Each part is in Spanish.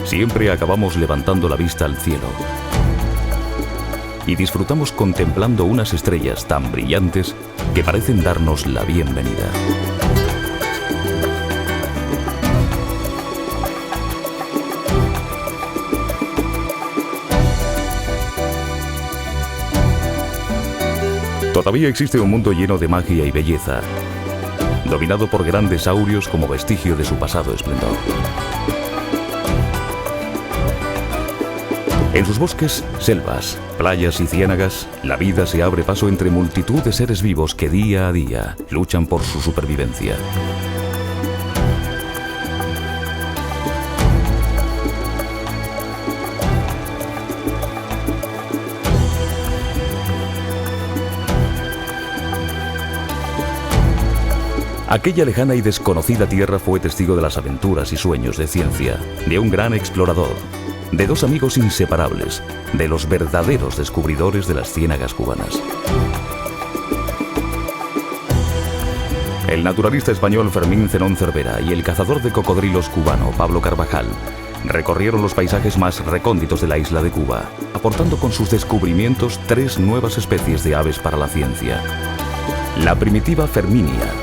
siempre acabamos levantando la vista al cielo y disfrutamos contemplando unas estrellas tan brillantes que parecen darnos la bienvenida. Todavía existe un mundo lleno de magia y belleza, dominado por grandes áureos como vestigio de su pasado esplendor. En sus bosques, selvas, playas y ciénagas, la vida se abre paso entre multitud de seres vivos que día a día luchan por su supervivencia. Aquella lejana y desconocida tierra fue testigo de las aventuras y sueños de ciencia, de un gran explorador, de dos amigos inseparables, de los verdaderos descubridores de las ciénagas cubanas. El naturalista español Fermín Zenón Cervera y el cazador de cocodrilos cubano Pablo Carvajal recorrieron los paisajes más recónditos de la isla de Cuba, aportando con sus descubrimientos 3 nuevas especies de aves para la ciencia: la primitiva Ferminia,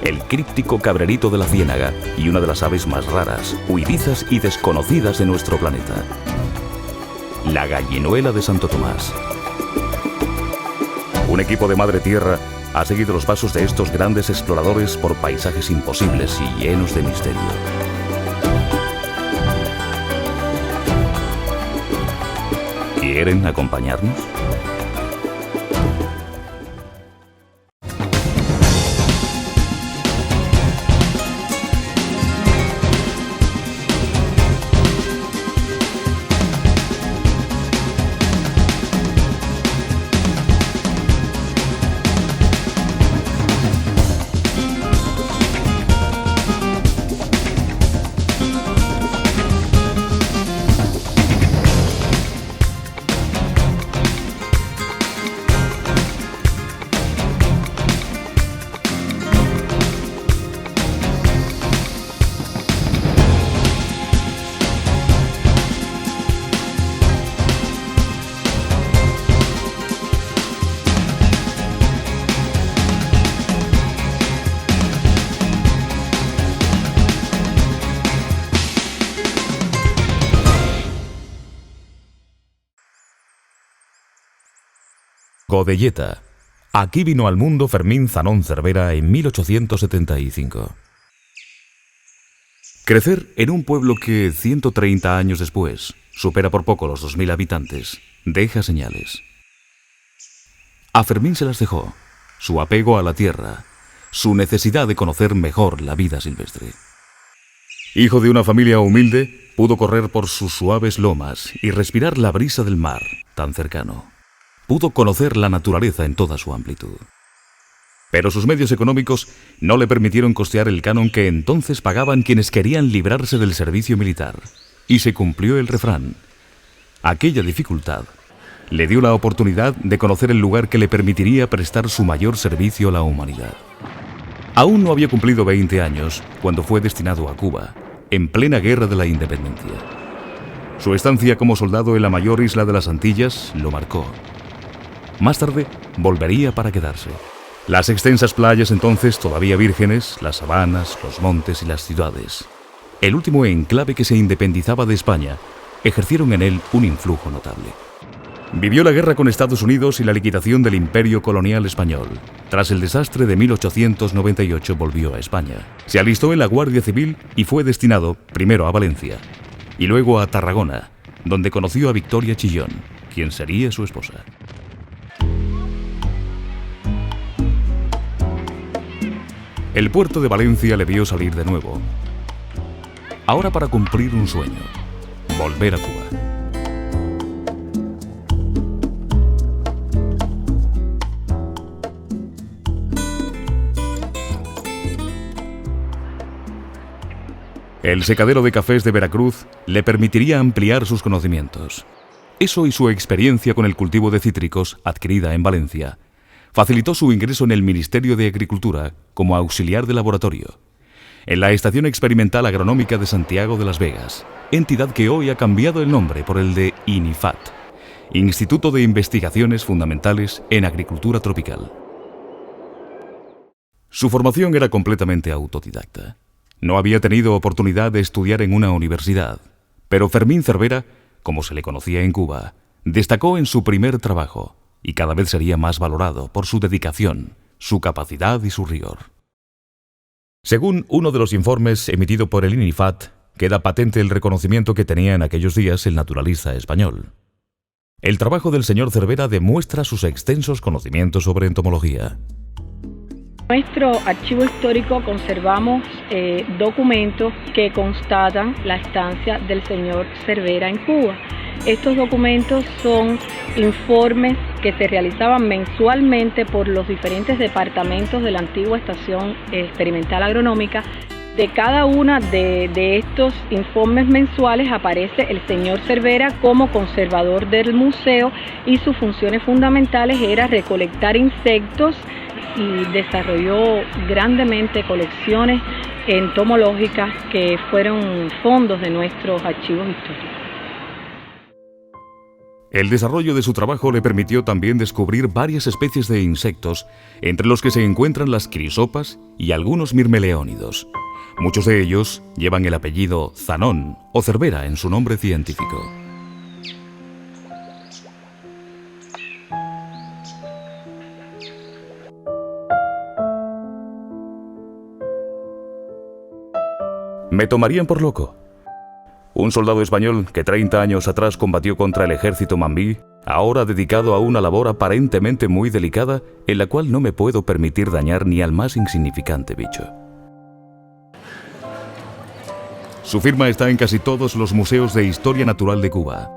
el críptico cabrerito de la ciénaga y una de las aves más raras, huidizas y desconocidas de nuestro planeta, la gallinuela de Santo Tomás. Un equipo de Madre Tierra ha seguido los pasos de estos grandes exploradores por paisajes imposibles y llenos de misterio. ¿Quieren acompañarnos? Godelleta. Aquí vino al mundo Fermín Zenón Cervera en 1875. Crecer en un pueblo que 130 años después supera por poco los 2000 habitantes deja señales. A Fermín se las dejó su apego a la tierra, su necesidad de conocer mejor la vida silvestre. Hijo de una familia humilde, pudo correr por sus suaves lomas y respirar la brisa del mar tan cercano. Pudo conocer la naturaleza en toda su amplitud. Pero sus medios económicos no le permitieron costear el canon que entonces pagaban quienes querían librarse del servicio militar. Y se cumplió el refrán. Aquella dificultad le dio la oportunidad de conocer el lugar que le permitiría prestar su mayor servicio a la humanidad. Aún no había cumplido 20 años cuando fue destinado a Cuba, en plena guerra de la independencia. Su estancia como soldado en la mayor isla de las Antillas lo marcó. Más tarde, volvería para quedarse. Las extensas playas entonces todavía vírgenes, las sabanas, los montes y las ciudades, el último enclave que se independizaba de España, ejercieron en él un influjo notable. Vivió la guerra con Estados Unidos y la liquidación del imperio colonial español. Tras el desastre de 1898 volvió a España. Se alistó en la Guardia Civil y fue destinado primero a Valencia y luego a Tarragona, donde conoció a Victoria Chillón, quien sería su esposa. El puerto de Valencia le vio salir de nuevo. Ahora para cumplir un sueño: volver a Cuba. El secadero de cafés de Veracruz le permitiría ampliar sus conocimientos. Eso y su experiencia con el cultivo de cítricos, adquirida en Valencia, facilitó su ingreso en el Ministerio de Agricultura como auxiliar de laboratorio. en la Estación Experimental Agronómica de Santiago de Las Vegas, entidad que hoy ha cambiado el nombre por el de INIFAT, Instituto de Investigaciones Fundamentales en Agricultura Tropical. Su formación era completamente autodidacta. No había tenido oportunidad de estudiar en una universidad, pero Fermín Cervera, como se le conocía en Cuba, destacó en su primer trabajo y cada vez sería más valorado por su dedicación, su capacidad y su rigor. Según uno de los informes emitido por el INIFAT, queda patente el reconocimiento que tenía en aquellos días el naturalista español. El trabajo del señor Cervera demuestra sus extensos conocimientos sobre entomología. En nuestro archivo histórico conservamos documentos que constatan la estancia del señor Cervera en Cuba. Estos documentos son informes que se realizaban mensualmente por los diferentes departamentos de la antigua Estación Experimental Agronómica. De cada una de estos informes mensuales aparece el señor Cervera como conservador del museo y sus funciones fundamentales era recolectar insectos y desarrolló grandemente colecciones entomológicas que fueron fondos de nuestros archivos históricos. El desarrollo de su trabajo le permitió también descubrir varias especies de insectos, entre los que se encuentran las crisopas y algunos mirmeleónidos. Muchos de ellos llevan el apellido Zanón o Cervera en su nombre científico. Me tomarían por loco. Un soldado español que 30 años atrás combatió contra el ejército mambí, ahora dedicado a una labor aparentemente muy delicada en la cual no me puedo permitir dañar ni al más insignificante bicho. Su firma está en casi todos los museos de historia natural de Cuba.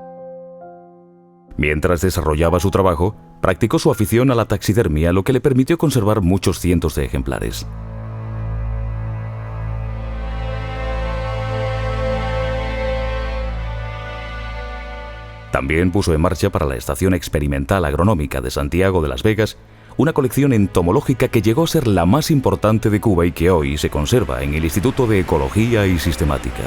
Mientras desarrollaba su trabajo, practicó su afición a la taxidermia, lo que le permitió conservar muchos cientos de ejemplares. También puso en marcha para la Estación Experimental Agronómica de Santiago de Las Vegas una colección entomológica que llegó a ser la más importante de Cuba y que hoy se conserva en el Instituto de Ecología y Sistemática.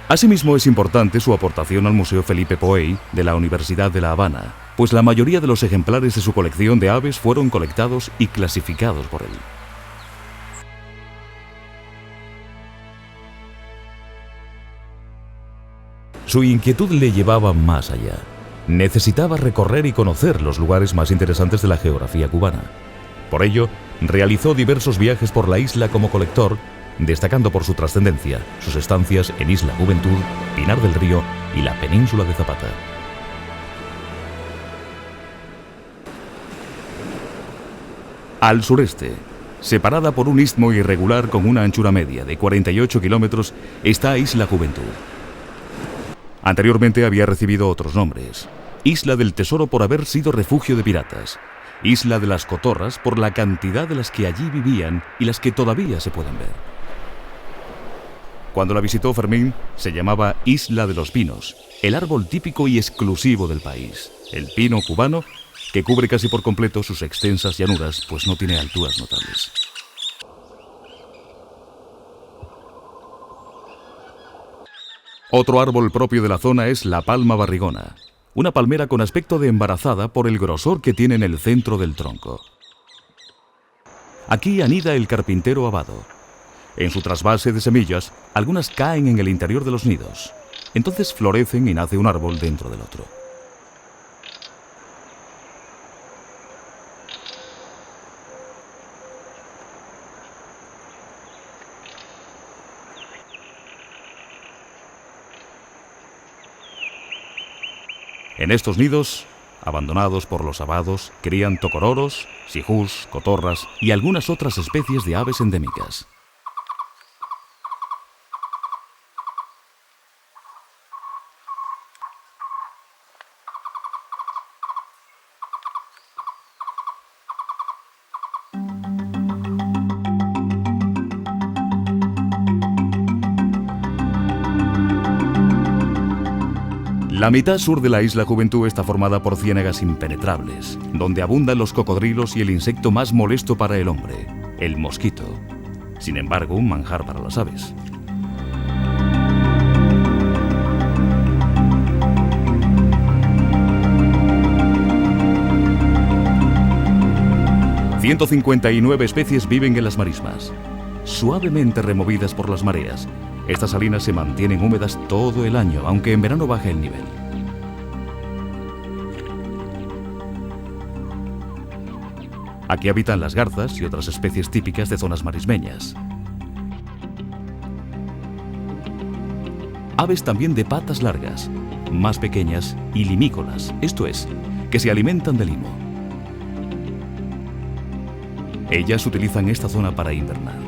Asimismo, es importante su aportación al Museo Felipe Poey de la Universidad de La Habana, pues la mayoría de los ejemplares de su colección de aves fueron colectados y clasificados por él. Su inquietud le llevaba más allá. Necesitaba recorrer y conocer los lugares más interesantes de la geografía cubana. Por ello, realizó diversos viajes por la isla como colector, destacando por su trascendencia sus estancias en Isla Juventud, Pinar del Río y la península de Zapata. Al sureste, separada por un istmo irregular con una anchura media de 48 kilómetros, está Isla Juventud. Anteriormente había recibido otros nombres: Isla del Tesoro por haber sido refugio de piratas, Isla de las Cotorras por la cantidad de las que allí vivían y las que todavía se pueden ver. Cuando la visitó Fermín, se llamaba Isla de los Pinos, el árbol típico y exclusivo del país, el pino cubano, que cubre casi por completo sus extensas llanuras, pues no tiene alturas notables. Otro árbol propio de la zona es la palma barrigona, una palmera con aspecto de embarazada por el grosor que tiene en el centro del tronco. Aquí anida el carpintero abado. En su trasvase de semillas, algunas caen en el interior de los nidos. Entonces florecen y nace un árbol dentro del otro. En estos nidos, abandonados por los abados, crían tocororos, sijús, cotorras y algunas otras especies de aves endémicas. La mitad sur de la isla Juventud está formada por ciénagas impenetrables, donde abundan los cocodrilos y el insecto más molesto para el hombre, el mosquito. Sin embargo, un manjar para las aves. ...159 especies viven en las marismas. Suavemente removidas por las mareas, estas salinas se mantienen húmedas todo el año, aunque en verano baja el nivel. Aquí habitan las garzas y otras especies típicas de zonas marismeñas. Aves también de patas largas, más pequeñas y limícolas, esto es, que se alimentan de limo. Ellas utilizan esta zona para invernar.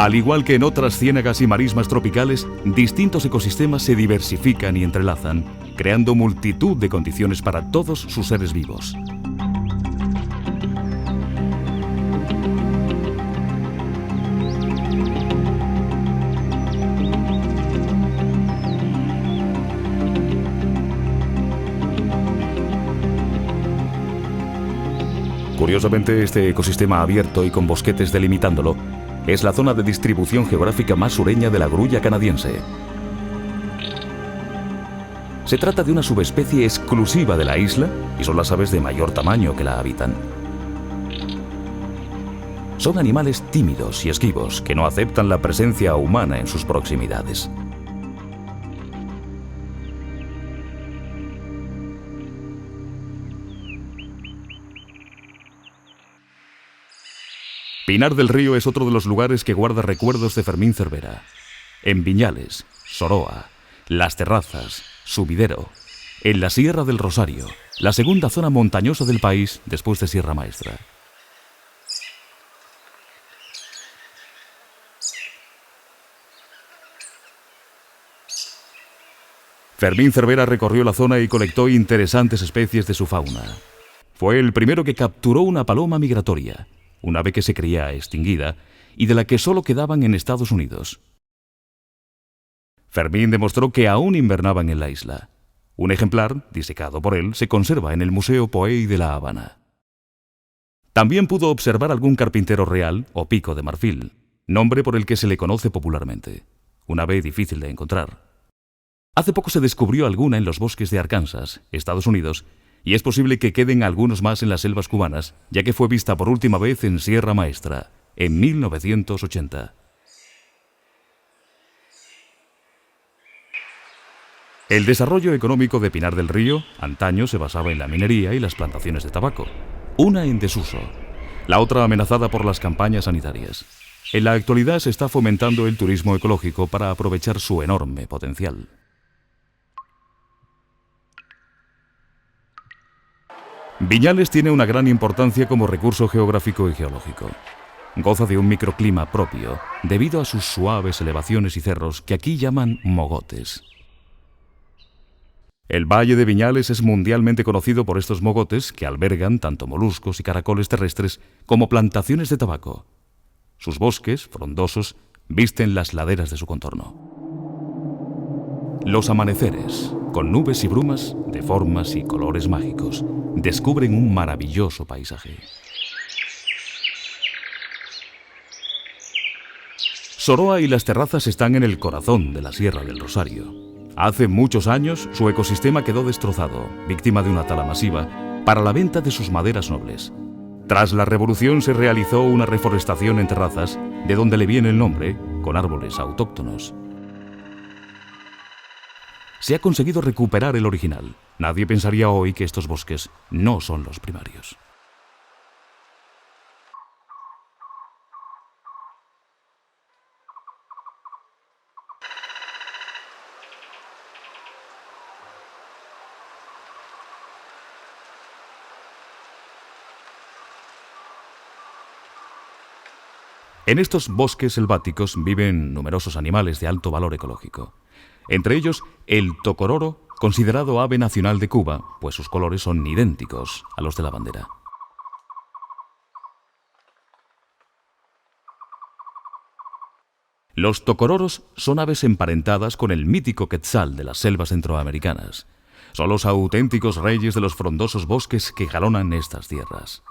Al igual que en otras ciénagas y marismas tropicales, distintos ecosistemas se diversifican y entrelazan, creando multitud de condiciones para todos sus seres vivos. Curiosamente, este ecosistema abierto y con bosquetes delimitándolo es la zona de distribución geográfica más sureña de la grulla canadiense. Se trata de una subespecie exclusiva de la isla y son las aves de mayor tamaño que la habitan. Son animales tímidos y esquivos que no aceptan la presencia humana en sus proximidades. Pinar del Río es otro de los lugares que guarda recuerdos de Fermín Cervera. En Viñales, Soroa, Las Terrazas, Subidero, en la Sierra del Rosario, la segunda zona montañosa del país después de Sierra Maestra. Fermín Cervera recorrió la zona y colectó interesantes especies de su fauna. Fue el primero que capturó una paloma migratoria, un ave que se creía extinguida y de la que solo quedaban en Estados Unidos. Fermín demostró que aún invernaban en la isla. Un ejemplar, disecado por él, se conserva en el Museo Poey de La Habana. También pudo observar algún carpintero real o pico de marfil, nombre por el que se le conoce popularmente. Un ave difícil de encontrar. Hace poco se descubrió alguna en los bosques de Arkansas, Estados Unidos, y es posible que queden algunos más en las selvas cubanas, ya que fue vista por última vez en Sierra Maestra, en 1980. El desarrollo económico de Pinar del Río antaño se basaba en la minería y las plantaciones de tabaco, una en desuso, la otra amenazada por las campañas sanitarias. En la actualidad se está fomentando el turismo ecológico para aprovechar su enorme potencial. Viñales tiene una gran importancia como recurso geográfico y geológico. Goza de un microclima propio, debido a sus suaves elevaciones y cerros que aquí llaman mogotes. El Valle de Viñales es mundialmente conocido por estos mogotes que albergan tanto moluscos y caracoles terrestres como plantaciones de tabaco. Sus bosques, frondosos, visten las laderas de su contorno. Los amaneceres, con nubes y brumas de formas y colores mágicos, descubren un maravilloso paisaje. Soroa y Las Terrazas están en el corazón de la Sierra del Rosario. Hace muchos años su ecosistema quedó destrozado, víctima de una tala masiva, para la venta de sus maderas nobles. Tras la Revolución se realizó una reforestación en terrazas, de donde le viene el nombre, con árboles autóctonos. Se ha conseguido recuperar el original. Nadie pensaría hoy que estos bosques no son los primarios. En estos bosques selváticos viven numerosos animales de alto valor ecológico. Entre ellos, el tocororo, considerado ave nacional de Cuba, pues sus colores son idénticos a los de la bandera. Los tocororos son aves emparentadas con el mítico quetzal de las selvas centroamericanas. Son los auténticos reyes de los frondosos bosques que jalonan estas tierras.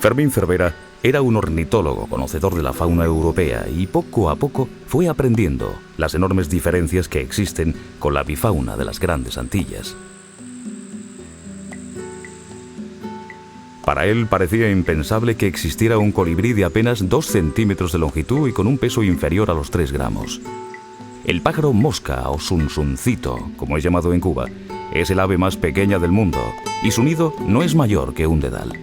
Fermín Cervera era un ornitólogo conocedor de la fauna europea y poco a poco fue aprendiendo las enormes diferencias que existen con la avifauna de las grandes Antillas. Para él parecía impensable que existiera un colibrí de apenas 2 centímetros de longitud y con un peso inferior a los 3 gramos. El pájaro mosca o zunzuncito, como es llamado en Cuba, es el ave más pequeña del mundo y su nido no es mayor que un dedal.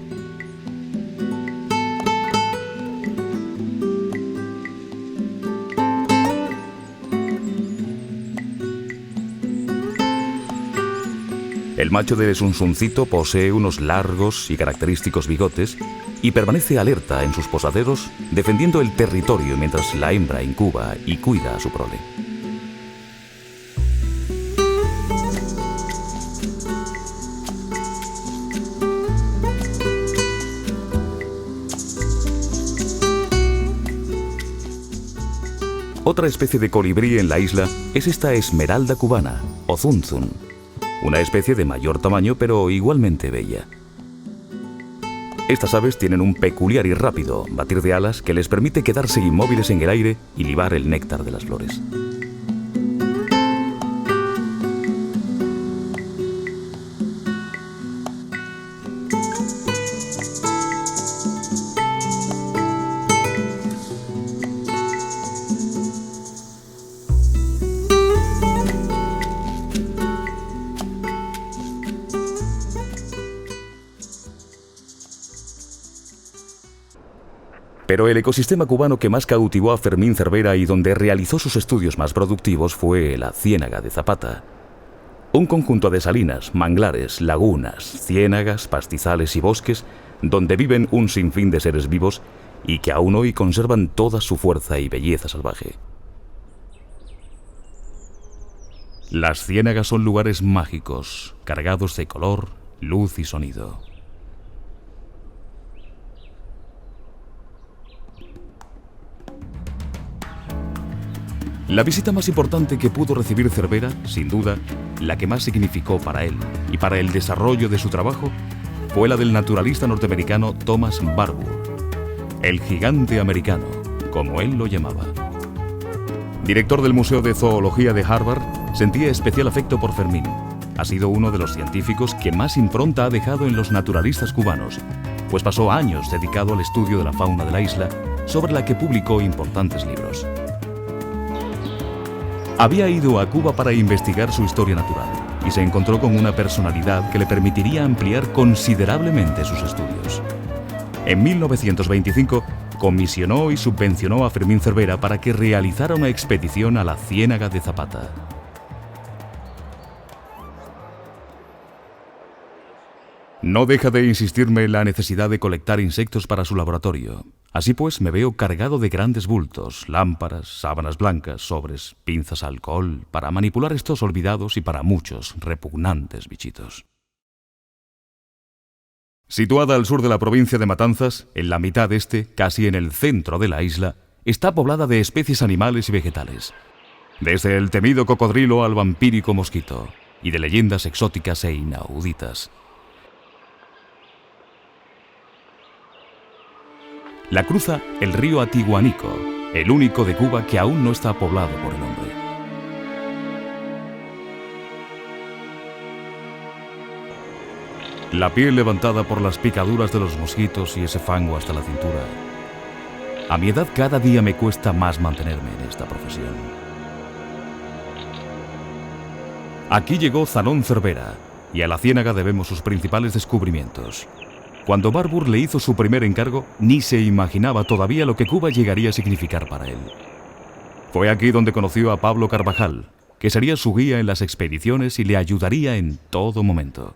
El macho de zunzuncito posee unos largos y característicos bigotes y permanece alerta en sus posaderos, defendiendo el territorio mientras la hembra incuba y cuida a su prole. Otra especie de colibrí en la isla es esta esmeralda cubana, o zunzun. Una especie de mayor tamaño, pero igualmente bella. Estas aves tienen un peculiar y rápido batir de alas que les permite quedarse inmóviles en el aire y libar el néctar de las flores. Pero el ecosistema cubano que más cautivó a Fermín Cervera y donde realizó sus estudios más productivos fue la Ciénaga de Zapata. Un conjunto de salinas, manglares, lagunas, ciénagas, pastizales y bosques donde viven un sinfín de seres vivos y que aún hoy conservan toda su fuerza y belleza salvaje. Las ciénagas son lugares mágicos, cargados de color, luz y sonido. La visita más importante que pudo recibir Cervera, sin duda, la que más significó para él y para el desarrollo de su trabajo, fue la del naturalista norteamericano Thomas Barbour, el gigante americano, como él lo llamaba. Director del Museo de Zoología de Harvard, sentía especial afecto por Fermín. Ha sido uno de los científicos que más impronta ha dejado en los naturalistas cubanos, pues pasó años dedicado al estudio de la fauna de la isla, sobre la que publicó importantes libros. Había ido a Cuba para investigar su historia natural y se encontró con una personalidad que le permitiría ampliar considerablemente sus estudios. En 1925 comisionó y subvencionó a Fermín Cervera para que realizara una expedición a la Ciénaga de Zapata. No deja de insistirme la necesidad de colectar insectos para su laboratorio. Así pues, me veo cargado de grandes bultos, lámparas, sábanas blancas, sobres, pinzas alcohol, para manipular estos olvidados y para muchos repugnantes bichitos. Situada al sur de la provincia de Matanzas, en la mitad este, casi en el centro de la isla, está poblada de especies animales y vegetales. Desde el temido cocodrilo al vampírico mosquito, y de leyendas exóticas e inauditas. La cruza el río Atiguanico, el único de Cuba que aún no está poblado por el hombre. La piel levantada por las picaduras de los mosquitos y ese fango hasta la cintura. A mi edad cada día me cuesta más mantenerme en esta profesión. Aquí llegó Zanón Cervera, y a la ciénaga debemos sus principales descubrimientos. Cuando Barbour le hizo su primer encargo, ni se imaginaba todavía lo que Cuba llegaría a significar para él. Fue aquí donde conoció a Pablo Carvajal, que sería su guía en las expediciones y le ayudaría en todo momento.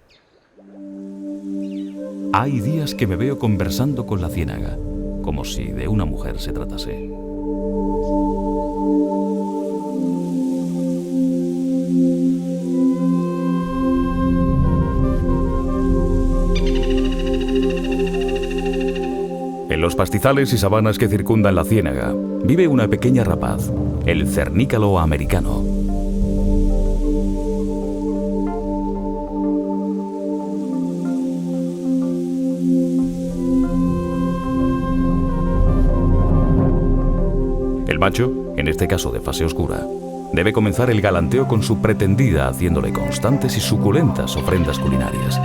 Hay días que me veo conversando con la ciénaga, como si de una mujer se tratase. En los pastizales y sabanas que circundan la ciénaga, vive una pequeña rapaz, el cernícalo americano. El macho, en este caso de fase oscura, debe comenzar el galanteo con su pretendida haciéndole constantes y suculentas ofrendas culinarias.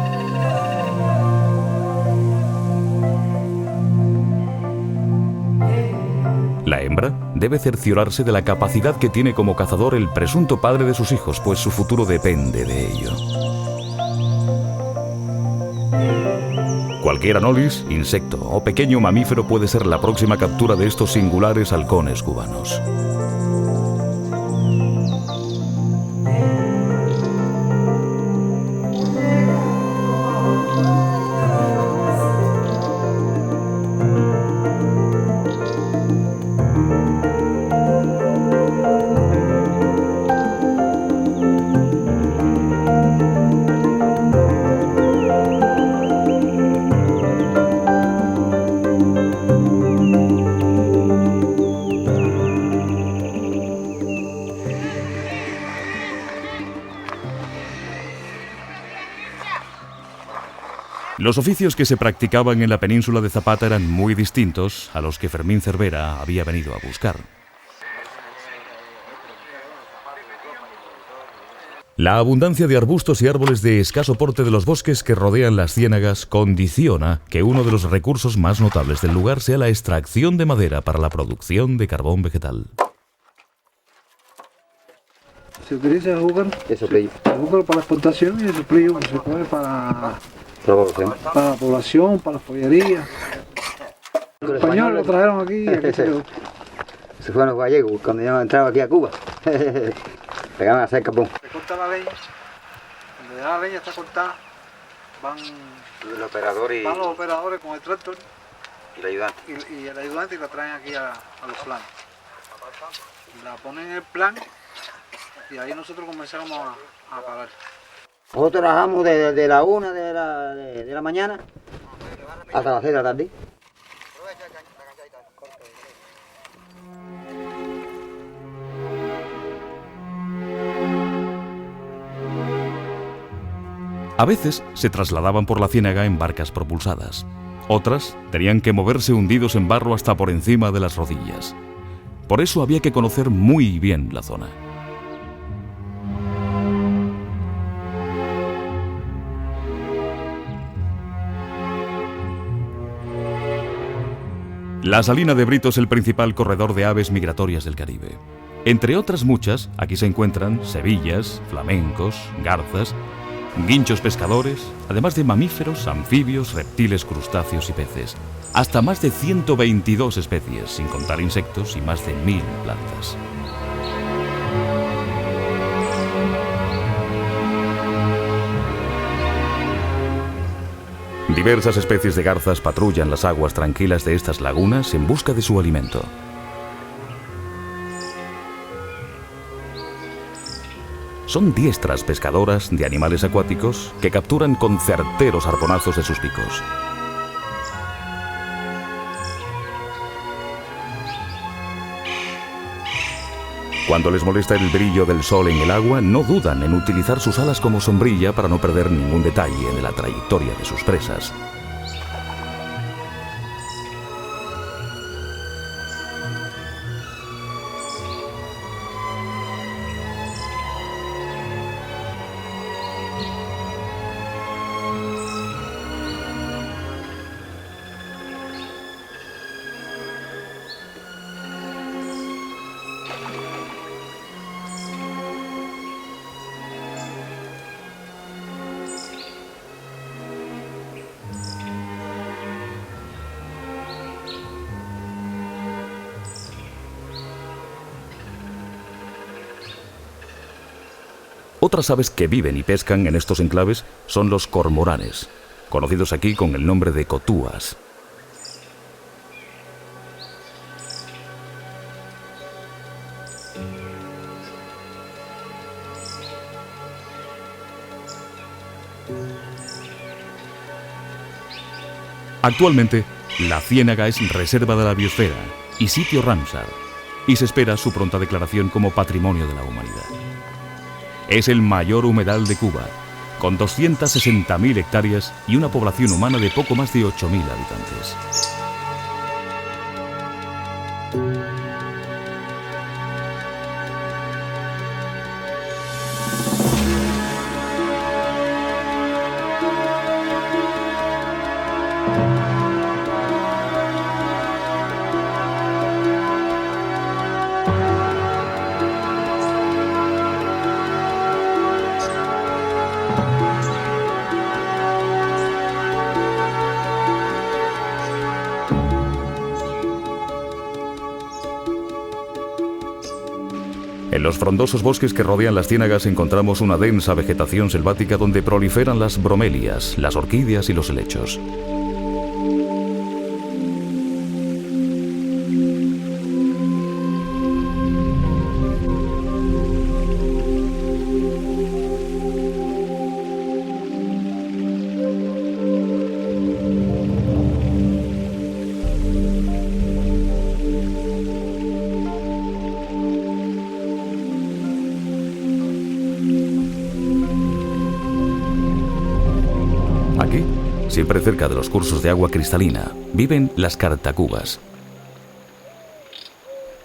La hembra debe cerciorarse de la capacidad que tiene como cazador el presunto padre de sus hijos, pues su futuro depende de ello. Cualquier anolis, insecto o pequeño mamífero puede ser la próxima captura de estos singulares halcones cubanos. Los oficios que se practicaban en la península de Zapata eran muy distintos a los que Fermín Cervera había venido a buscar. La abundancia de arbustos y árboles de escaso porte de los bosques que rodean las ciénagas condiciona que uno de los recursos más notables del lugar sea la extracción de madera para la producción de carbón vegetal. Se utiliza el júcar, el júcar para la exportación y el suplillo que se pone para la población, para la pollería. Los españoles lo trajeron aquí. Se fueron los gallegos cuando yo entraba aquí a Cuba. Pegaban a hacer carbón. Se corta la leña, cuando ya la leña está cortada, van los operadores con el tractor y el ayudante. Y el ayudante y la traen aquí a los planos. La ponen en el plan y ahí nosotros comenzamos a parar. Nosotros trabajamos desde la 1 de la mañana hasta las 6 de la tarde. A veces se trasladaban por la ciénaga en barcas propulsadas. Otras tenían que moverse hundidos en barro hasta por encima de las rodillas. Por eso había que conocer muy bien la zona. La Salina de Brito es el principal corredor de aves migratorias del Caribe. Entre otras muchas, aquí se encuentran sevillas, flamencos, garzas, guinchos pescadores, además de mamíferos, anfibios, reptiles, crustáceos y peces. Hasta más de 122 especies, sin contar insectos, y más de 1000 plantas. Diversas especies de garzas patrullan las aguas tranquilas de estas lagunas en busca de su alimento. Son diestras pescadoras de animales acuáticos que capturan con certeros arponazos de sus picos. Cuando les molesta el brillo del sol en el agua, no dudan en utilizar sus alas como sombrilla para no perder ningún detalle en la trayectoria de sus presas. Otras aves que viven y pescan en estos enclaves son los cormoranes, conocidos aquí con el nombre de cotúas. Actualmente, la ciénaga es reserva de la biosfera y sitio Ramsar, y se espera su pronta declaración como Patrimonio de la Humanidad. Es el mayor humedal de Cuba, con 260.000 hectáreas y una población humana de poco más de 8.000 habitantes. En los frondosos bosques que rodean las ciénagas encontramos una densa vegetación selvática donde proliferan las bromelias, las orquídeas y los helechos. Aquí, siempre cerca de los cursos de agua cristalina, viven las cartacubas.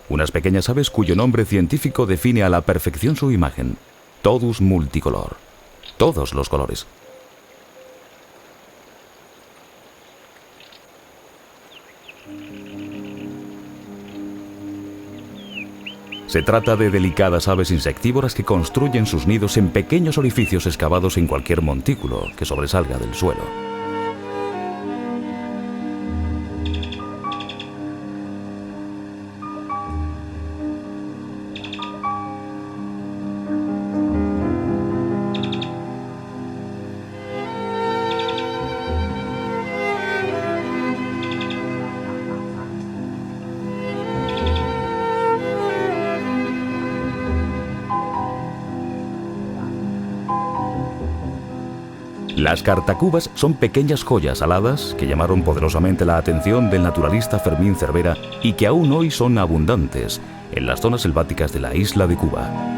Unas pequeñas aves cuyo nombre científico define a la perfección su imagen. Todus multicolor. Todos los colores. Se trata de delicadas aves insectívoras que construyen sus nidos en pequeños orificios excavados en cualquier montículo que sobresalga del suelo. Las cartacubas son pequeñas joyas aladas que llamaron poderosamente la atención del naturalista Fermín Cervera y que aún hoy son abundantes en las zonas selváticas de la isla de Cuba.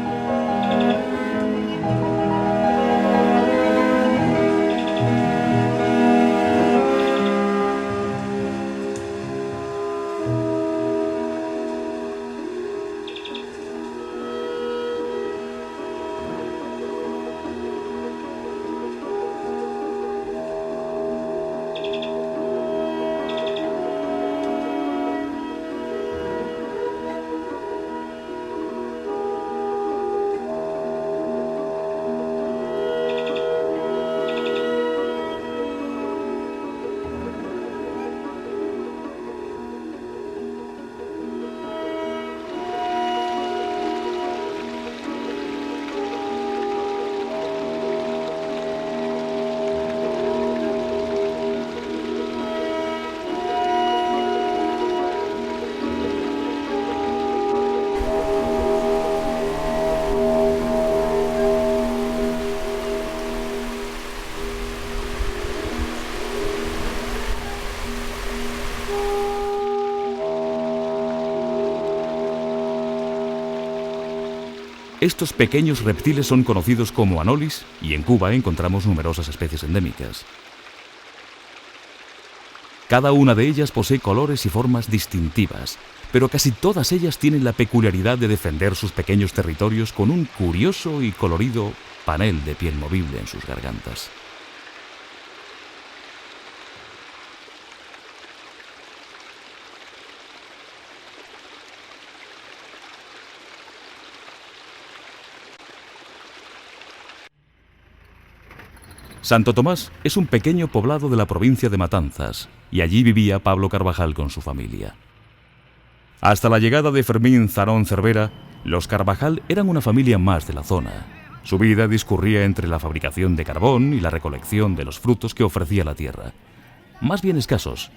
Estos pequeños reptiles son conocidos como anolis y en Cuba encontramos numerosas especies endémicas. Cada una de ellas posee colores y formas distintivas, pero casi todas ellas tienen la peculiaridad de defender sus pequeños territorios con un curioso y colorido panel de piel movible en sus gargantas. Santo Tomás es un pequeño poblado de la provincia de Matanzas, y allí vivía Pablo Carvajal con su familia. Hasta la llegada de Fermín Zanón Cervera, los Carvajal eran una familia más de la zona. Su vida discurría entre la fabricación de carbón y la recolección de los frutos que ofrecía la tierra. Más bien escasos,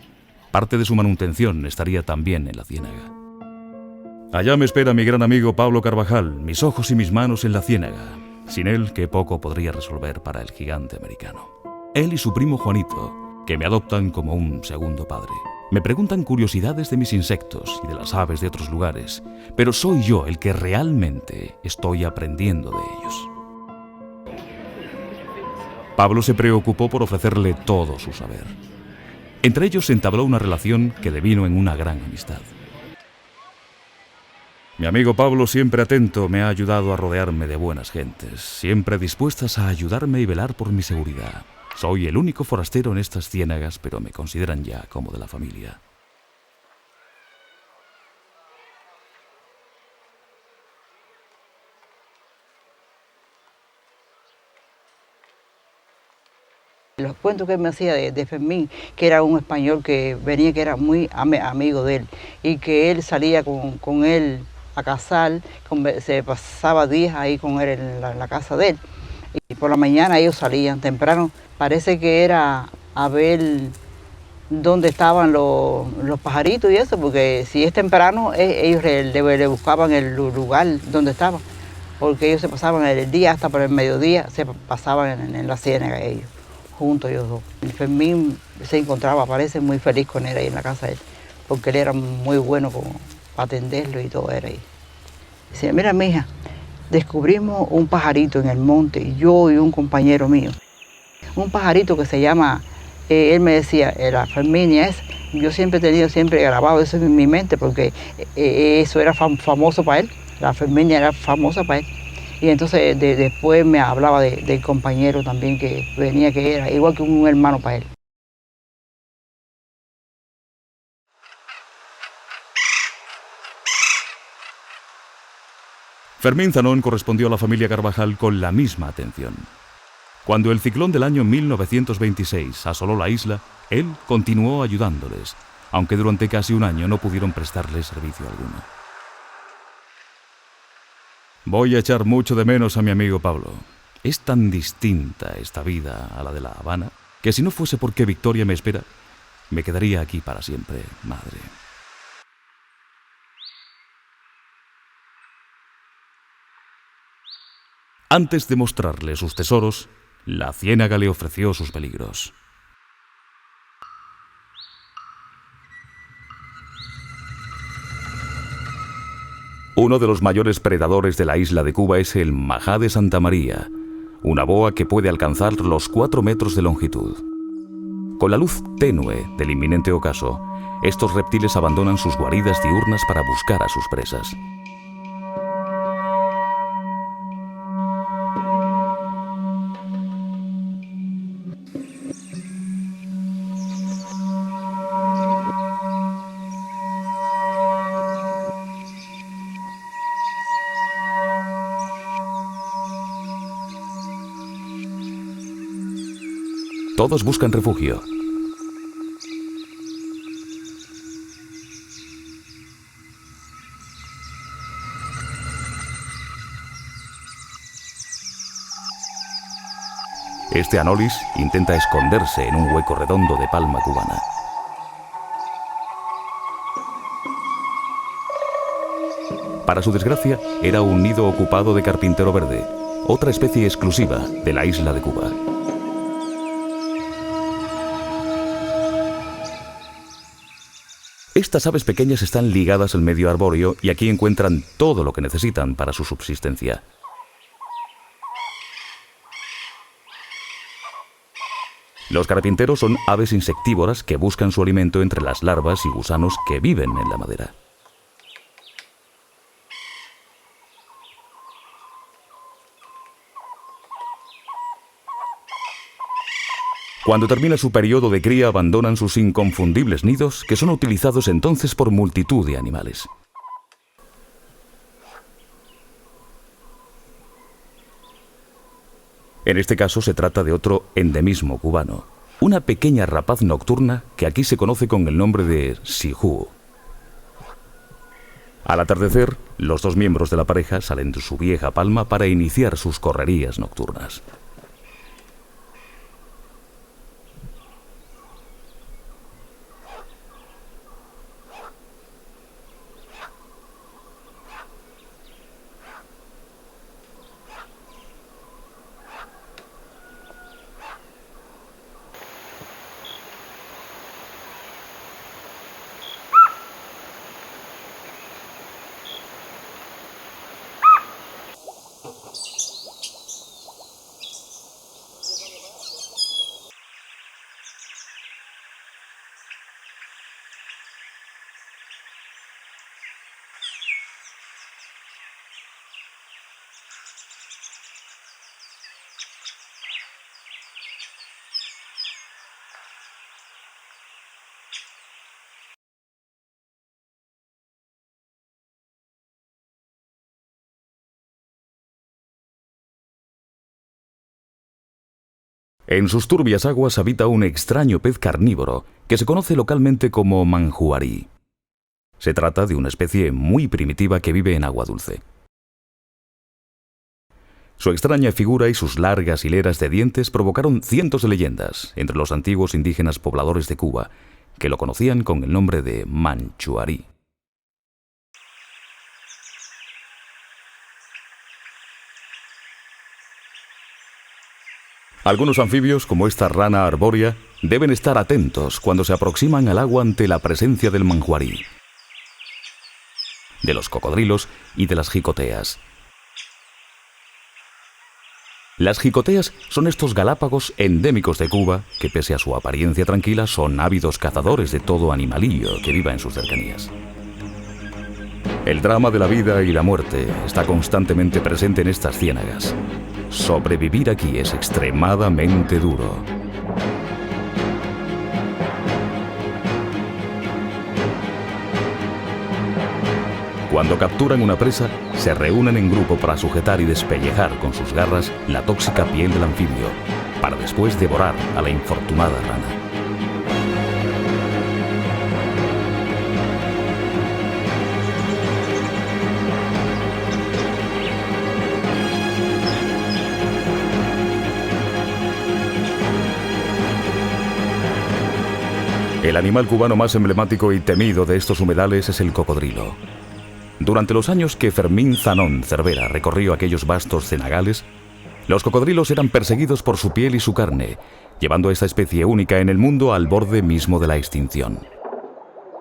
parte de su manutención estaría también en la ciénaga. Allá me espera mi gran amigo Pablo Carvajal, mis ojos y mis manos en la ciénaga. Sin él, qué poco podría resolver para el gigante americano. Él y su primo Juanito, que me adoptan como un segundo padre. Me preguntan curiosidades de mis insectos y de las aves de otros lugares, pero soy yo el que realmente estoy aprendiendo de ellos. Pablo se preocupó por ofrecerle todo su saber. Entre ellos se entabló una relación que devino en una gran amistad. Mi amigo Pablo, siempre atento, me ha ayudado a rodearme de buenas gentes, siempre dispuestas a ayudarme y velar por mi seguridad. Soy el único forastero en estas ciénagas, pero me consideran ya como de la familia. Los cuentos que él me hacía de Fermín, que era un español que venía, que era muy amigo de él, y que él salía con él a cazar, se pasaba días ahí con él en la casa de él. Y por la mañana ellos salían temprano, parece que era a ver dónde estaban los pajaritos y eso, porque si es temprano, ellos le buscaban el lugar donde estaban, porque ellos se pasaban el día hasta por el mediodía, se pasaban en la ciénaga ellos, juntos ellos dos. Y Fermín se encontraba, parece, muy feliz con él ahí en la casa de él, porque él era muy bueno para atenderlo y todo era ahí. Decía, mira, mija, descubrimos un pajarito en el monte, yo y un compañero mío. Un pajarito que se llama, él me decía, la Ferminia es, yo siempre he tenido grabado eso en mi mente porque eso era famoso para él, la Ferminia era famosa para él. Y entonces después me hablaba del compañero también que venía, que era igual que un hermano para él. Fermín Zanón correspondió a la familia Carvajal con la misma atención. Cuando el ciclón del año 1926 asoló la isla, él continuó ayudándoles, aunque durante casi un año no pudieron prestarles servicio alguno. Voy a echar mucho de menos a mi amigo Pablo. Es tan distinta esta vida a la de La Habana, que si no fuese porque Victoria me espera, me quedaría aquí para siempre, madre. Antes de mostrarle sus tesoros, la ciénaga le ofreció sus peligros. Uno de los mayores predadores de la isla de Cuba es el majá de Santa María, una boa que puede alcanzar los 4 metros de longitud. Con la luz tenue del inminente ocaso, estos reptiles abandonan sus guaridas diurnas para buscar a sus presas. Todos buscan refugio. Este anolis intenta esconderse en un hueco redondo de palma cubana. Para su desgracia, era un nido ocupado de carpintero verde, otra especie exclusiva de la isla de Cuba. Estas aves pequeñas están ligadas al medio arbóreo y aquí encuentran todo lo que necesitan para su subsistencia. Los carpinteros son aves insectívoras que buscan su alimento entre las larvas y gusanos que viven en la madera. Cuando termina su periodo de cría, abandonan sus inconfundibles nidos, que son utilizados entonces por multitud de animales. En este caso se trata de otro endemismo cubano, una pequeña rapaz nocturna que aquí se conoce con el nombre de sijú. Al atardecer, los dos miembros de la pareja salen de su vieja palma para iniciar sus correrías nocturnas. En sus turbias aguas habita un extraño pez carnívoro que se conoce localmente como manjuarí. Se trata de una especie muy primitiva que vive en agua dulce. Su extraña figura y sus largas hileras de dientes provocaron cientos de leyendas entre los antiguos indígenas pobladores de Cuba, que lo conocían con el nombre de manchuarí. Algunos anfibios, como esta rana arbórea, deben estar atentos cuando se aproximan al agua ante la presencia del manjuarí, de los cocodrilos y de las jicoteas. Las jicoteas son estos galápagos endémicos de Cuba que, pese a su apariencia tranquila, son ávidos cazadores de todo animalillo que viva en sus cercanías. El drama de la vida y la muerte está constantemente presente en estas ciénagas. Sobrevivir aquí es extremadamente duro. Cuando capturan una presa, se reúnen en grupo para sujetar y despellejar con sus garras la tóxica piel del anfibio, para después devorar a la infortunada rana. El animal cubano más emblemático y temido de estos humedales es el cocodrilo. Durante los años que Fermín Zanón Cervera recorrió aquellos vastos cenagales, los cocodrilos eran perseguidos por su piel y su carne, llevando a esta especie única en el mundo al borde mismo de la extinción.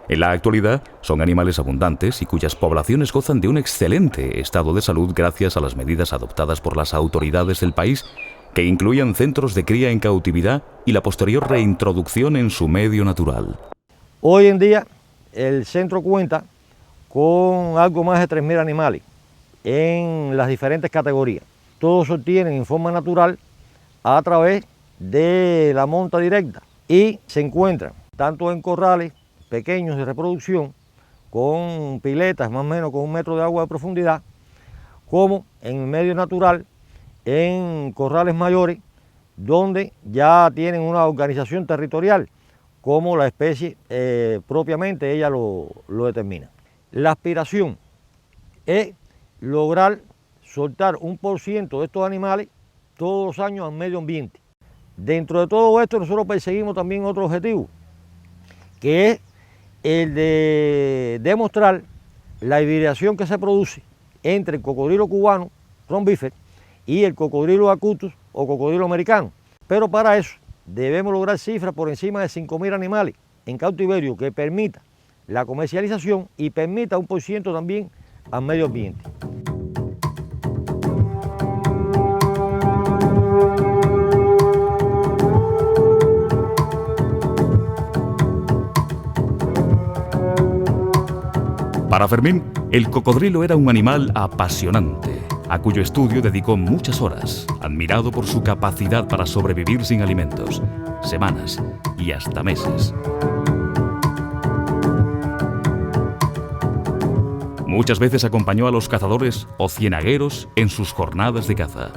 En la actualidad, son animales abundantes y cuyas poblaciones gozan de un excelente estado de salud gracias a las medidas adoptadas por las autoridades del país, que incluían centros de cría en cautividad y la posterior reintroducción en su medio natural. Hoy en día el centro cuenta con algo más de 3.000 animales en las diferentes categorías. Todos se obtienen en forma natural a través de la monta directa y se encuentran tanto en corrales pequeños de reproducción con piletas más o menos con 1 metro de agua de profundidad, como en medio natural en corrales mayores donde ya tienen una organización territorial como la especie propiamente ella lo determina. La aspiración es lograr soltar 1% de estos animales todos los años al medio ambiente. Dentro de todo esto nosotros perseguimos también otro objetivo, que es el de demostrar la hibridación que se produce entre el cocodrilo cubano, Ronbífer, y el cocodrilo acutus o cocodrilo americano. Pero para eso debemos lograr cifras por encima de 5.000 animales en cautiverio que permita la comercialización y permita 1% también al medio ambiente. Para Fermín, el cocodrilo era un animal apasionante, a cuyo estudio dedicó muchas horas, admirado por su capacidad para sobrevivir sin alimentos, semanas y hasta meses. Muchas veces acompañó a los cazadores o cienagueros en sus jornadas de caza.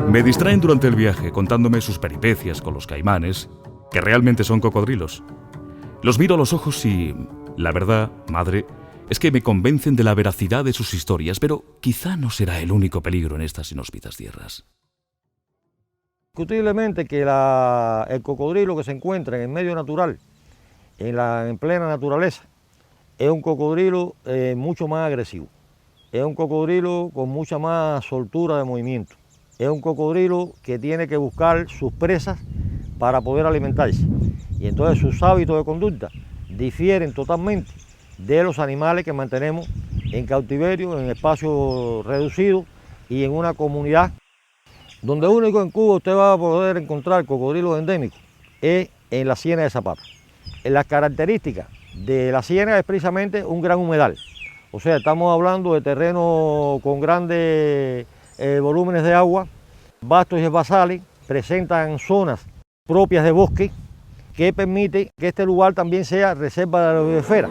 Me distraen durante el viaje contándome sus peripecias con los caimanes, que realmente son cocodrilos. Los miro a los ojos y, la verdad, madre, es que me convencen de la veracidad de sus historias, pero quizá no será el único peligro en estas inhóspitas tierras. Indiscutiblemente que el cocodrilo que se encuentra en el medio natural, en plena naturaleza, es un cocodrilo mucho más agresivo. Es un cocodrilo con mucha más soltura de movimiento. Es un cocodrilo que tiene que buscar sus presas para poder alimentarse. Y entonces sus hábitos de conducta difieren totalmente de los animales que mantenemos en cautiverio, en espacios reducidos y en una comunidad donde único en Cuba usted va a poder encontrar cocodrilos endémicos es en la Ciénaga de Zapata. Las características de la ciénaga es precisamente un gran humedal. O sea, estamos hablando de terrenos con grandes volúmenes de agua, vastos y herbazales, presentan zonas propias de bosque que permite que este lugar también sea reserva de la biosfera.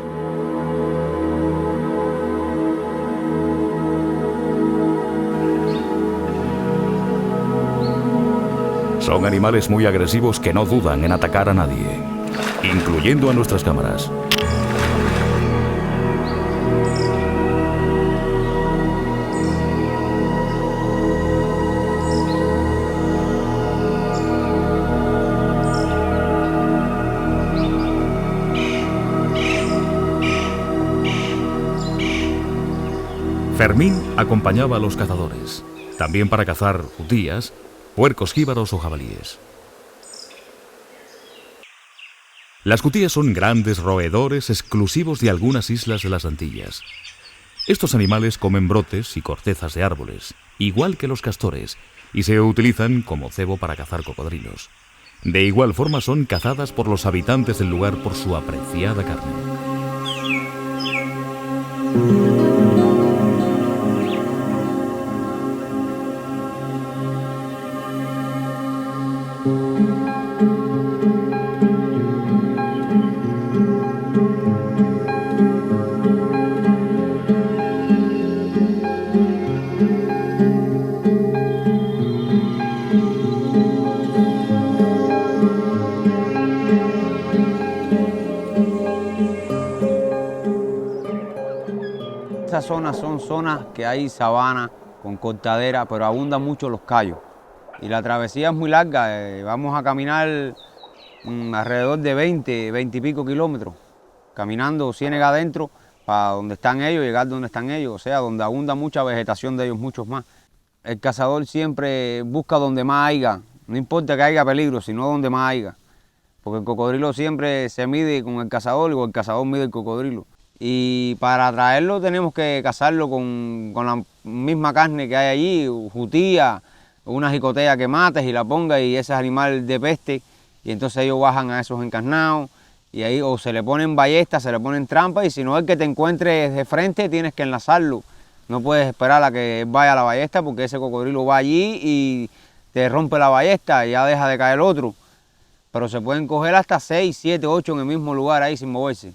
Son animales muy agresivos que no dudan en atacar a nadie, incluyendo a nuestras cámaras. Fermín acompañaba a los cazadores, también para cazar jutías, puercos jíbaros o jabalíes. Las jutías son grandes roedores exclusivos de algunas islas de las Antillas. Estos animales comen brotes y cortezas de árboles, igual que los castores, y se utilizan como cebo para cazar cocodrilos. De igual forma son cazadas por los habitantes del lugar por su apreciada carne. Estas zonas son zonas que hay sabana con cortadera, pero abundan mucho los cayos. Y la travesía es muy larga, vamos a caminar alrededor de 20 y pico kilómetros, caminando ciénaga adentro para donde están ellos, llegar donde están ellos, o sea, donde abunda mucha vegetación de ellos, muchos más. El cazador siempre busca donde más haya, no importa que haya peligro, sino donde más haya. Porque el cocodrilo siempre se mide con el cazador y el cazador mide el cocodrilo. Y para atraerlo tenemos que cazarlo con la misma carne que hay allí, jutía, una jicotea que mates y la ponga y ese es animal de peste. Y entonces ellos bajan a esos encarnados y ahí o se le ponen ballestas, se le ponen trampas y si no el que te encuentre de frente tienes que enlazarlo. No puedes esperar a que vaya a la ballesta porque ese cocodrilo va allí y te rompe la ballesta y ya deja de caer otro. Pero se pueden coger hasta 6, 7, 8 en el mismo lugar ahí sin moverse.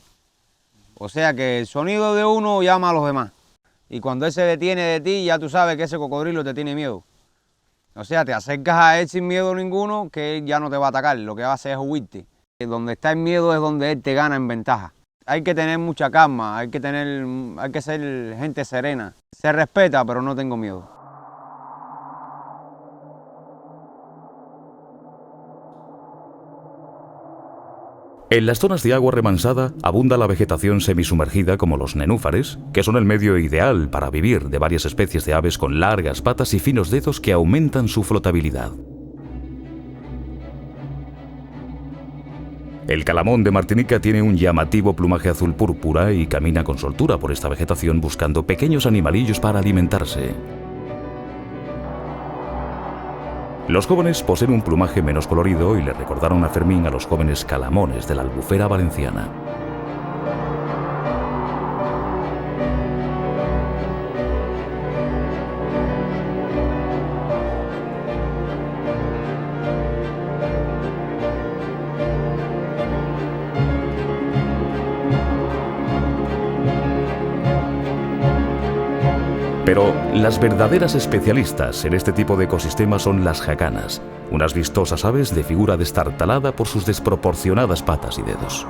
O sea que el sonido de uno llama a los demás. Y cuando él se detiene de ti, ya tú sabes que ese cocodrilo te tiene miedo. O sea, te acercas a él sin miedo ninguno, que él ya no te va a atacar. Lo que va a hacer es huirte. Donde está el miedo es donde él te gana en ventaja. Hay que tener mucha calma, hay que ser gente serena. Se respeta, pero no tengo miedo. En las zonas de agua remansada abunda la vegetación semisumergida como los nenúfares, que son el medio ideal para vivir de varias especies de aves con largas patas y finos dedos que aumentan su flotabilidad. El calamón de Martinica tiene un llamativo plumaje azul púrpura y camina con soltura por esta vegetación buscando pequeños animalillos para alimentarse. Los jóvenes poseen un plumaje menos colorido y le recordaron a Fermín a los jóvenes calamones de la Albufera valenciana. Pero las verdaderas especialistas en este tipo de ecosistemas son las jacanas, unas vistosas aves de figura destartalada por sus desproporcionadas patas y dedos.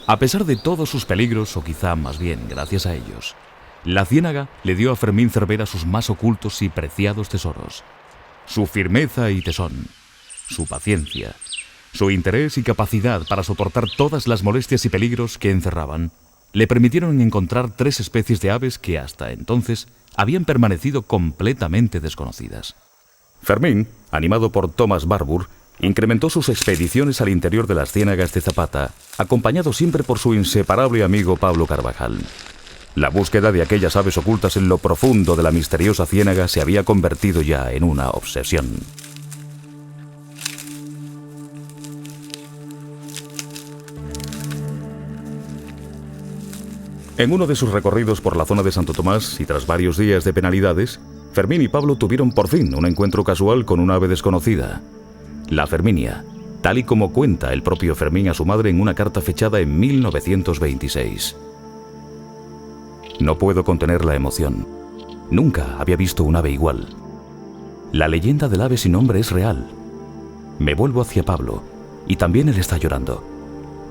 A pesar de todos sus peligros, o quizá más bien gracias a ellos, la ciénaga le dio a Fermín Cervera sus más ocultos y preciados tesoros. Su firmeza y tesón, su paciencia, su interés y capacidad para soportar todas las molestias y peligros que encerraban, le permitieron encontrar 3 especies de aves que hasta entonces habían permanecido completamente desconocidas. Fermín, animado por Thomas Barbour, incrementó sus expediciones al interior de las ciénagas de Zapata, acompañado siempre por su inseparable amigo Pablo Carvajal. La búsqueda de aquellas aves ocultas en lo profundo de la misteriosa ciénaga se había convertido ya en una obsesión. En uno de sus recorridos por la zona de Santo Tomás y tras varios días de penalidades, Fermín y Pablo tuvieron por fin un encuentro casual con una ave desconocida, la ferminia, tal y como cuenta el propio Fermín a su madre en una carta fechada en 1926. No puedo contener la emoción. Nunca había visto un ave igual. La leyenda del ave sin nombre es real. Me vuelvo hacia Pablo, y también él está llorando.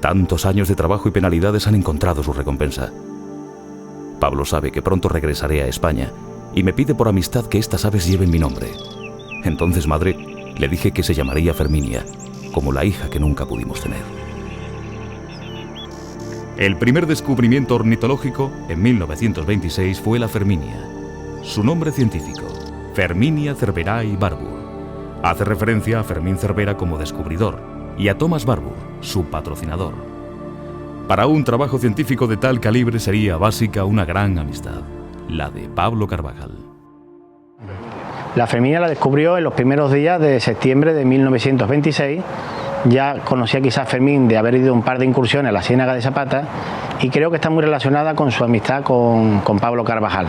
Tantos años de trabajo y penalidades han encontrado su recompensa. Pablo sabe que pronto regresaré a España, y me pide por amistad que estas aves lleven mi nombre. Entonces, madre, le dije que se llamaría Ferminia, como la hija que nunca pudimos tener. El primer descubrimiento ornitológico, en 1926, fue la Ferminia. Su nombre científico, Ferminia cerverae Barbour, hace referencia a Fermín Cervera como descubridor y a Thomas Barbour, su patrocinador. Para un trabajo científico de tal calibre sería básica una gran amistad, la de Pablo Carvajal. La Ferminia la descubrió en los primeros días de septiembre de 1926. Ya conocía quizás Fermín de haber ido un par de incursiones a la ciénaga de Zapata y creo que está muy relacionada con su amistad con Pablo Carvajal.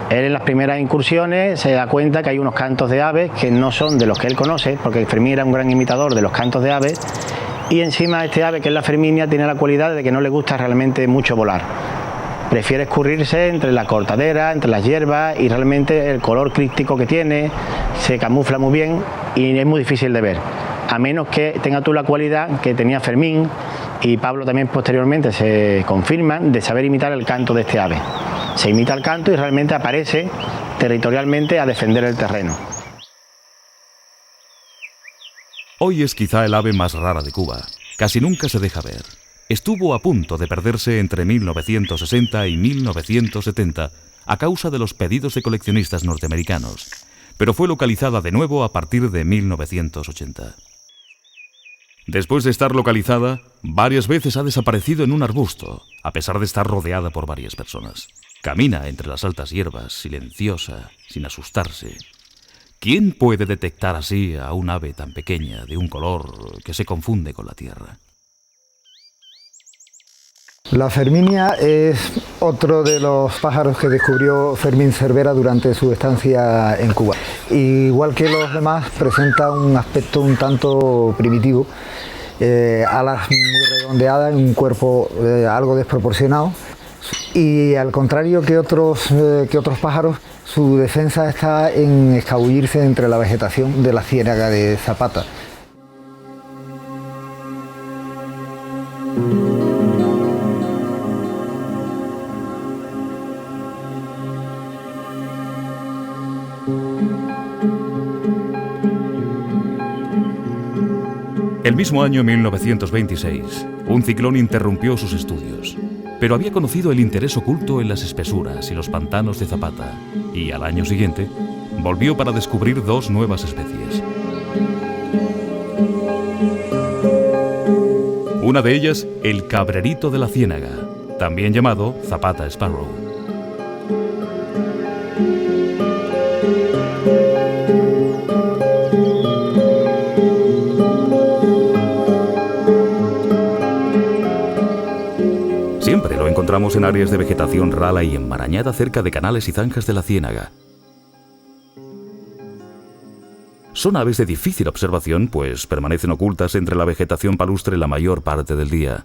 Él en las primeras incursiones se da cuenta que hay unos cantos de aves que no son de los que él conoce, porque Fermín era un gran imitador de los cantos de aves, y encima este ave, que es la Ferminia, tiene la cualidad de que no le gusta realmente mucho volar. Prefiere escurrirse entre la cortadera, entre las hierbas, y realmente el color críptico que tiene se camufla muy bien y es muy difícil de ver, a menos que tenga tú la cualidad que tenía Fermín, y Pablo también posteriormente se confirman, de saber imitar el canto de este ave. Se imita el canto y realmente aparece territorialmente a defender el terreno. Hoy es quizá el ave más rara de Cuba. Casi nunca se deja ver. Estuvo a punto de perderse entre 1960 y 1970 a causa de los pedidos de coleccionistas norteamericanos, pero fue localizada de nuevo a partir de 1980. Después de estar localizada, varias veces ha desaparecido en un arbusto, a pesar de estar rodeada por varias personas. Camina entre las altas hierbas, silenciosa, sin asustarse. ¿Quién puede detectar así a un ave tan pequeña, de un color que se confunde con la tierra? La Ferminia es otro de los pájaros que descubrió Fermín Cervera durante su estancia en Cuba. Igual que los demás, presenta un aspecto un tanto primitivo, alas muy redondeadas, un cuerpo algo desproporcionado, y al contrario que otros pájaros, su defensa está en escabullirse entre la vegetación de la Ciénaga de Zapata. El mismo año 1926, un ciclón interrumpió sus estudios, pero había conocido el interés oculto en las espesuras y los pantanos de Zapata, y al año siguiente volvió para descubrir dos nuevas especies. Una de ellas, el cabrerito de la ciénaga, también llamado Zapata Sparrow. Siempre lo encontramos en áreas de vegetación rala y enmarañada cerca de canales y zanjas de la ciénaga. Son aves de difícil observación, pues permanecen ocultas entre la vegetación palustre la mayor parte del día.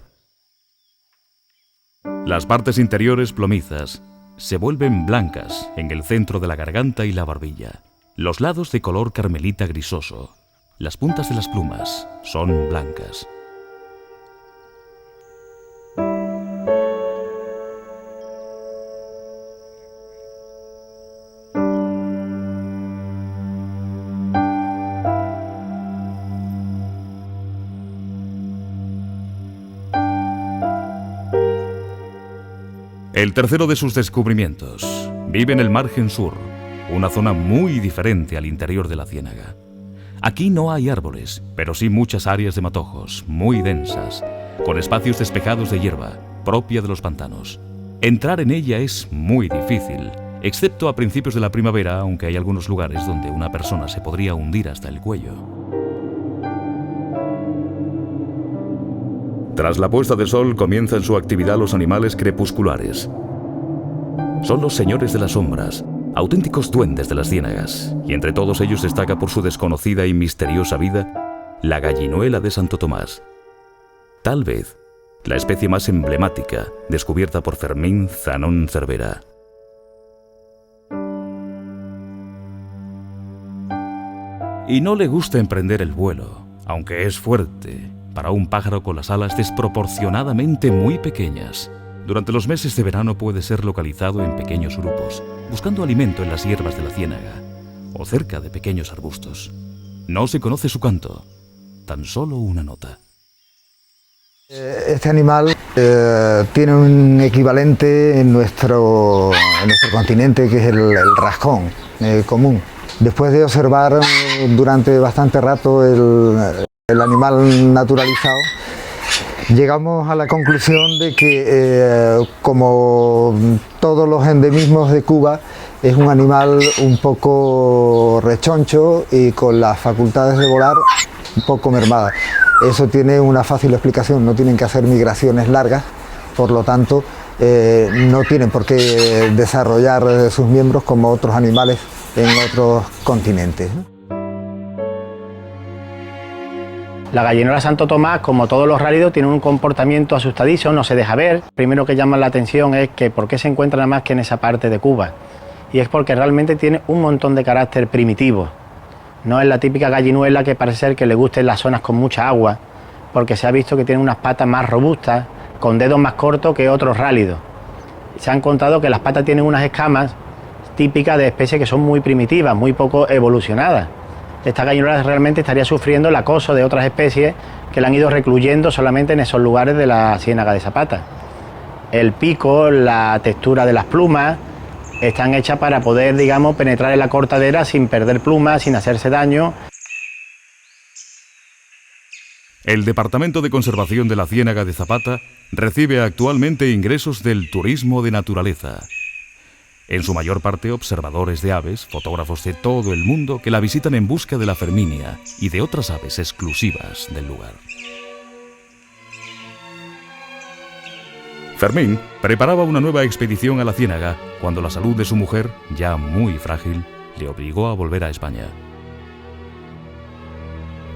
Las partes interiores plomizas se vuelven blancas en el centro de la garganta y la barbilla. Los lados de color carmelita grisoso. Las puntas de las plumas son blancas. El tercero de sus descubrimientos vive en el margen sur, una zona muy diferente al interior de la ciénaga. Aquí no hay árboles, pero sí muchas áreas de matojos, muy densas, con espacios despejados de hierba, propia de los pantanos. Entrar en ella es muy difícil, excepto a principios de la primavera, aunque hay algunos lugares donde una persona se podría hundir hasta el cuello. Tras la puesta de sol comienzan su actividad los animales crepusculares. Son los señores de las sombras, auténticos duendes de las ciénagas, y entre todos ellos destaca por su desconocida y misteriosa vida la gallinuela de Santo Tomás. Tal vez la especie más emblemática descubierta por Fermín Zanón Cervera. Y no le gusta emprender el vuelo, aunque es fuerte para un pájaro con las alas desproporcionadamente muy pequeñas. Durante los meses de verano puede ser localizado en pequeños grupos, buscando alimento en las hierbas de la ciénaga o cerca de pequeños arbustos. No se conoce su canto, tan solo una nota. Este animal tiene un equivalente en nuestro continente, que es el rascón común. Después de observar durante bastante rato el animal naturalizado, llegamos a la conclusión de que, como todos los endemismos de Cuba, es un animal un poco rechoncho y con las facultades de volar un poco mermadas. Eso tiene una fácil explicación: no tienen que hacer migraciones largas, por lo tanto no tienen por qué desarrollar sus miembros como otros animales en otros continentes. La gallinuela Santo Tomás, como todos los rálidos, tiene un comportamiento asustadizo, no se deja ver. Primero que llama la atención es que por qué se encuentra nada más que en esa parte de Cuba. Y es porque realmente tiene un montón de carácter primitivo. No es la típica gallinuela que parece ser que le gusten las zonas con mucha agua, porque se ha visto que tiene unas patas más robustas, con dedos más cortos que otros rálidos. Se han contado que las patas tienen unas escamas típicas de especies que son muy primitivas, muy poco evolucionadas. Esta gallinuela realmente estaría sufriendo el acoso de otras especies que la han ido recluyendo solamente en esos lugares de la ciénaga de Zapata. El pico, la textura de las plumas, están hechas para poder, digamos, penetrar en la cortadera sin perder plumas, sin hacerse daño. El Departamento de Conservación de la Ciénaga de Zapata recibe actualmente ingresos del turismo de naturaleza. En su mayor parte observadores de aves, fotógrafos de todo el mundo que la visitan en busca de la ferminia y de otras aves exclusivas del lugar. Fermín preparaba una nueva expedición a la Ciénaga cuando la salud de su mujer, ya muy frágil, le obligó a volver a España.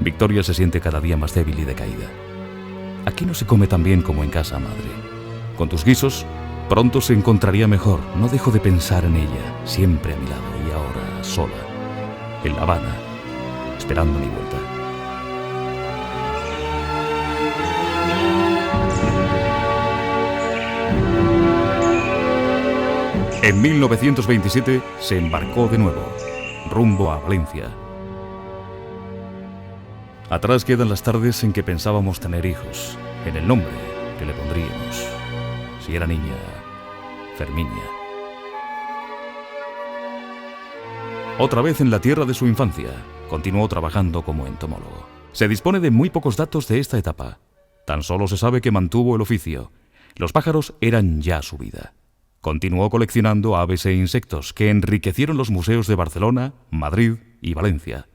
Victoria se siente cada día más débil y decaída. Aquí no se come tan bien como en casa, madre. Con tus guisos, pronto se encontraría mejor. No dejo de pensar en ella, siempre a mi lado y ahora sola, en La Habana, esperando mi vuelta. En 1927 se embarcó de nuevo, rumbo a Valencia. Atrás quedan las tardes en que pensábamos tener hijos, en el nombre que le pondríamos. Si era niña, Ferminia. Otra vez en la tierra de su infancia, continuó trabajando como entomólogo. Se dispone de muy pocos datos de esta etapa. Tan solo se sabe que mantuvo el oficio. Los pájaros eran ya su vida. Continuó coleccionando aves e insectos que enriquecieron los museos de Barcelona, Madrid y Valencia.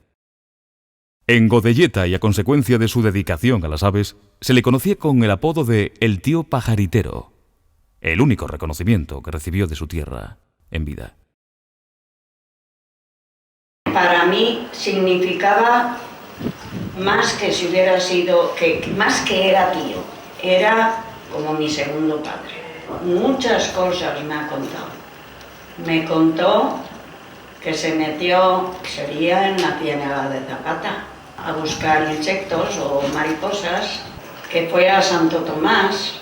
En Godelleta, y a consecuencia de su dedicación a las aves, se le conocía con el apodo de el tío pajaritero, el único reconocimiento que recibió de su tierra en vida. Para mí significaba más que si hubiera sido, más que era tío, era como mi segundo padre. Muchas cosas me ha contado. Me contó que se metió, sería en la Ciénaga de Zapata, a buscar insectos o mariposas, que fue a Santo Tomás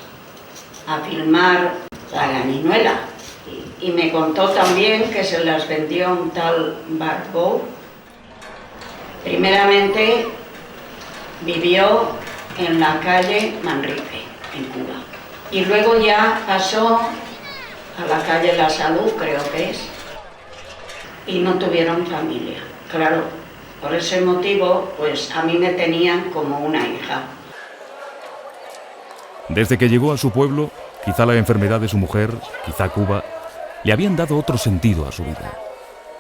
a filmar la gallinuela. Y me contó también que se las vendió un tal Barbó. Primeramente vivió en la calle Manrique, en Cuba. Y luego ya pasó a la calle La Salud, creo que es, y no tuvieron familia. Claro, por ese motivo, pues a mí me tenían como una hija. Desde que llegó a su pueblo, quizá la enfermedad de su mujer, quizá Cuba, le habían dado otro sentido a su vida.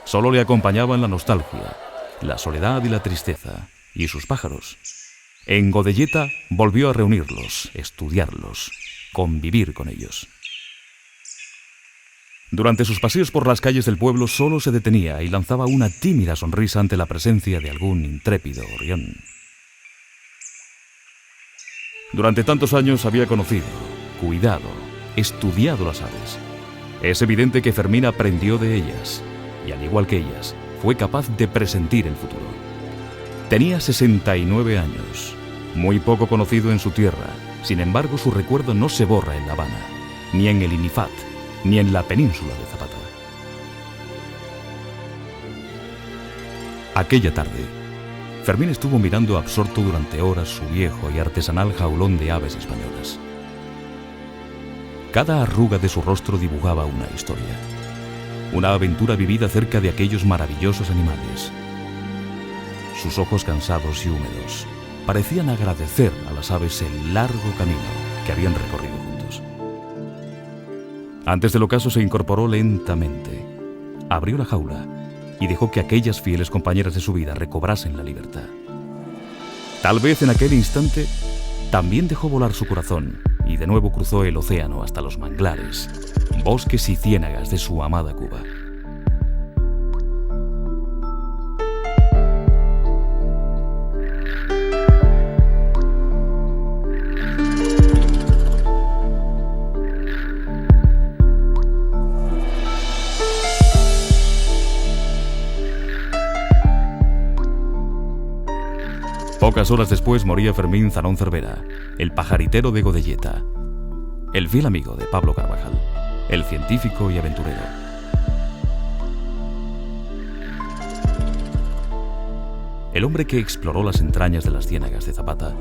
Solo le acompañaban la nostalgia, la soledad y la tristeza, y sus pájaros. En Godelleta volvió a reunirlos, estudiarlos, convivir con ellos. Durante sus paseos por las calles del pueblo solo se detenía y lanzaba una tímida sonrisa ante la presencia de algún intrépido gorrión. Durante tantos años había conocido, cuidado, estudiado las aves. Es evidente que Fermín aprendió de ellas y, al igual que ellas, fue capaz de presentir el futuro. Tenía 69 años, muy poco conocido en su tierra. Sin embargo, su recuerdo no se borra en La Habana, ni en el INIFAT, ni en la península de Zapata. Aquella tarde, Fermín estuvo mirando absorto durante horas su viejo y artesanal jaulón de aves españolas. Cada arruga de su rostro dibujaba una historia, una aventura vivida cerca de aquellos maravillosos animales. Sus ojos cansados y húmedos parecían agradecer a las aves el largo camino que habían recorrido juntos. Antes del ocaso se incorporó lentamente, abrió la jaula y dejó que aquellas fieles compañeras de su vida recobrasen la libertad. Tal vez en aquel instante también dejó volar su corazón y de nuevo cruzó el océano hasta los manglares, bosques y ciénagas de su amada Cuba. Pocas horas después moría Fermín Zanón Cervera, el pajaritero de Godelleta, el fiel amigo de Pablo Carvajal, el científico y aventurero. El hombre que exploró las entrañas de las ciénagas de Zapata,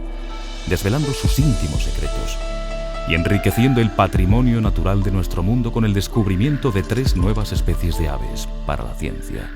desvelando sus íntimos secretos y enriqueciendo el patrimonio natural de nuestro mundo con el descubrimiento de 3 nuevas especies de aves para la ciencia.